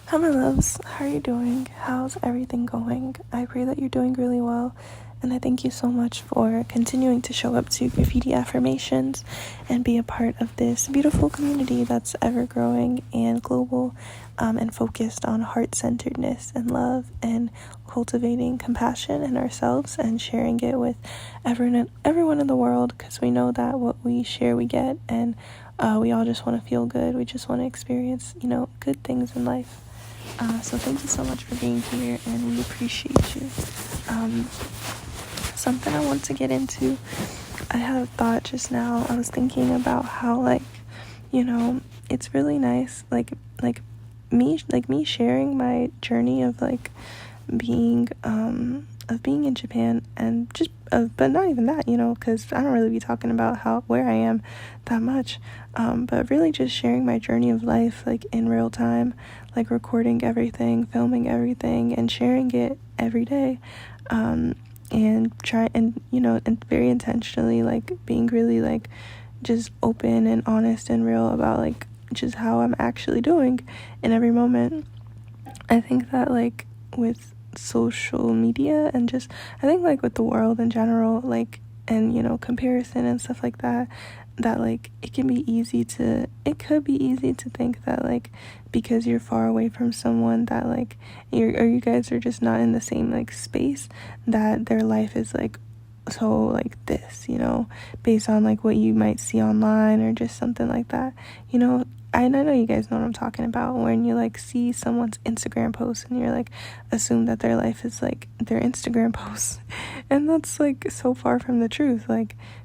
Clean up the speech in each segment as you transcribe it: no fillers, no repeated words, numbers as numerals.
Hi, my loves. How are you doing? How's everything going? I pray that you're doing really well, and I thank you so much for continuing to show up to Graffiti Affirmations and be a part of this beautiful community that's ever growing and global, and focused on heart-centeredness and love and cultivating compassion in ourselves and sharing it with everyone in the world, because we know that what we share we get, and we all just want to feel good. We just want to experience, good things in life. So thank you so much for being here, and we appreciate you. Something I want to get into, I had a thought just now. I was thinking about how, it's really nice, me sharing my journey of being in Japan, and just but not even that, because I don't really be talking about where I am that much, but really just sharing my journey of life in real time, recording everything, filming everything, and sharing it every day, and and very intentionally being really just open and honest and real about just how I'm actually doing in every moment. I think that with social media, and just I think with the world in general, and comparison and stuff like that, it could be easy to think that because you're far away from someone, that you guys are just not in the same space, that their life is so this, based on what you might see online or just something like that, I know you guys know what I'm talking about, when you see someone's Instagram post and you're assume that their life is their Instagram posts, and that's so far from the truth.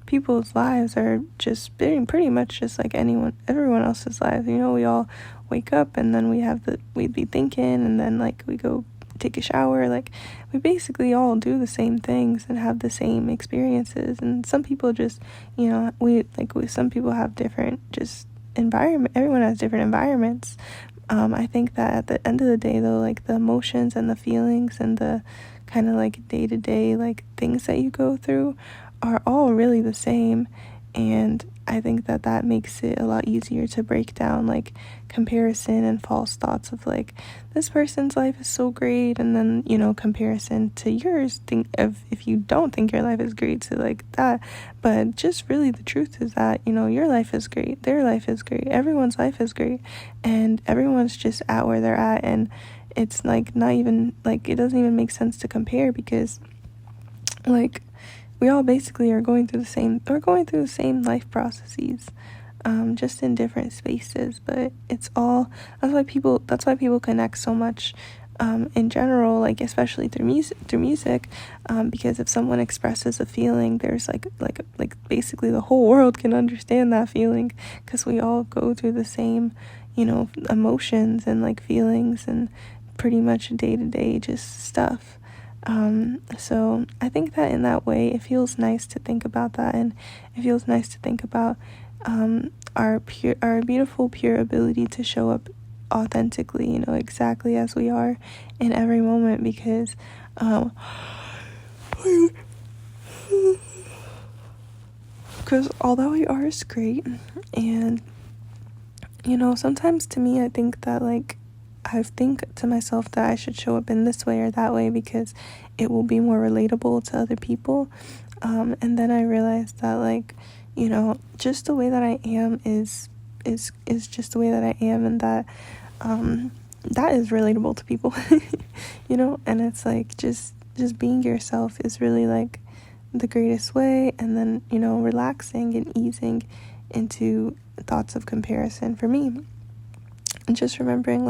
People's lives are just pretty much just everyone else's lives. We all wake up, and then we'd be thinking, and then we go take a shower. We basically all do the same things and have the same experiences, and some people just some people have different just environment. Everyone has different environments. I think that at the end of the day, though, the emotions and the feelings and the kind of day-to-day things that you go through are all really the same. And I think that makes it a lot easier to break down comparison and false thoughts of this person's life is so great, and then comparison to yours, think of if you don't think your life is great, to that. But just really the truth is that your life is great, their life is great, everyone's life is great, and everyone's just at where they're at. And it's not even it doesn't even make sense to compare, because we all basically are going through the same life processes, just in different spaces. But it's all that's why people connect so much, in general, especially through music, because if someone expresses a feeling, there's basically the whole world can understand that feeling, because we all go through the same emotions and feelings, and pretty much day-to-day just stuff. So I think that in that way, it feels nice to think about that, and it feels nice to think about our beautiful, pure ability to show up authentically, exactly as we are in every moment, because although we are is great, and sometimes to me, I think that I think to myself that I should show up in this way or that way, because it will be more relatable to other people. And then I realized that just the way that I am is just the way that I am, and that that is relatable to people. And it's just being yourself is really the greatest way. And then relaxing and easing into thoughts of comparison for me, and just remembering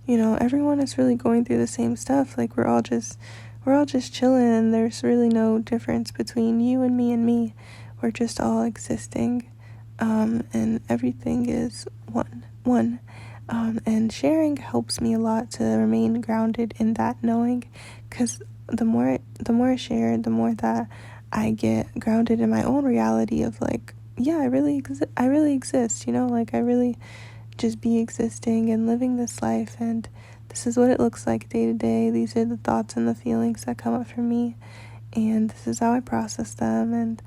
everyone is really going through the same stuff. We're all just chilling, and there's really no difference between you and me. We're just all existing, and everything is one. And sharing helps me a lot to remain grounded in that knowing, because the more I share, the more that I get grounded in my own reality of yeah, I really exist, I really just be existing and living this life, and this is what it looks like day to day. These are the thoughts and the feelings that come up for me, and this is how I process them. And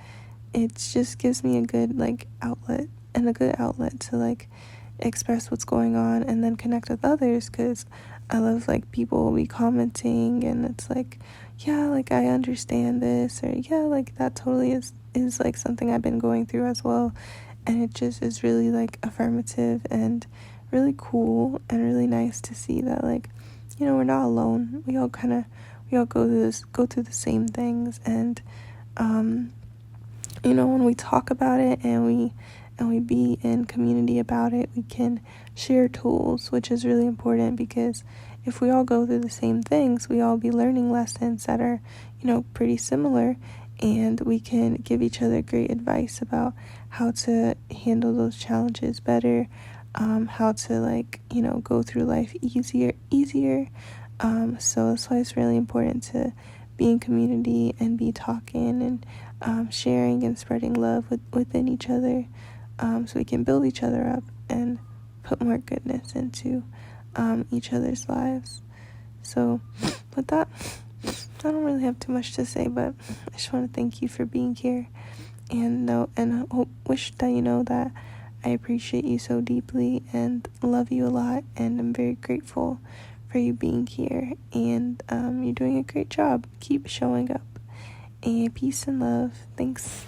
it just gives me a good outlet, and a good outlet to express what's going on and then connect with others, because I love like people will be commenting and it's like, yeah, like I understand this, or yeah, like that totally is like something I've been going through as well. And it just is really like affirmative and really cool and really nice to see that, like, we're not alone. We all go through the same things. And when we talk about it and we be in community about it, we can share tools, which is really important, because if we all go through the same things, we all be learning lessons that are, pretty similar, and we can give each other great advice about how to handle those challenges better, how to go through life easier. So that's why it's really important to be in community and be talking and sharing and spreading love within each other, so we can build each other up and put more goodness into each other's lives. So with that, I don't really have too much to say, but I just want to thank you for being here, and wish that you know that I appreciate you so deeply and love you a lot, and I'm very grateful for you being here, and you're doing a great job. Keep showing up, and peace and love. Thanks.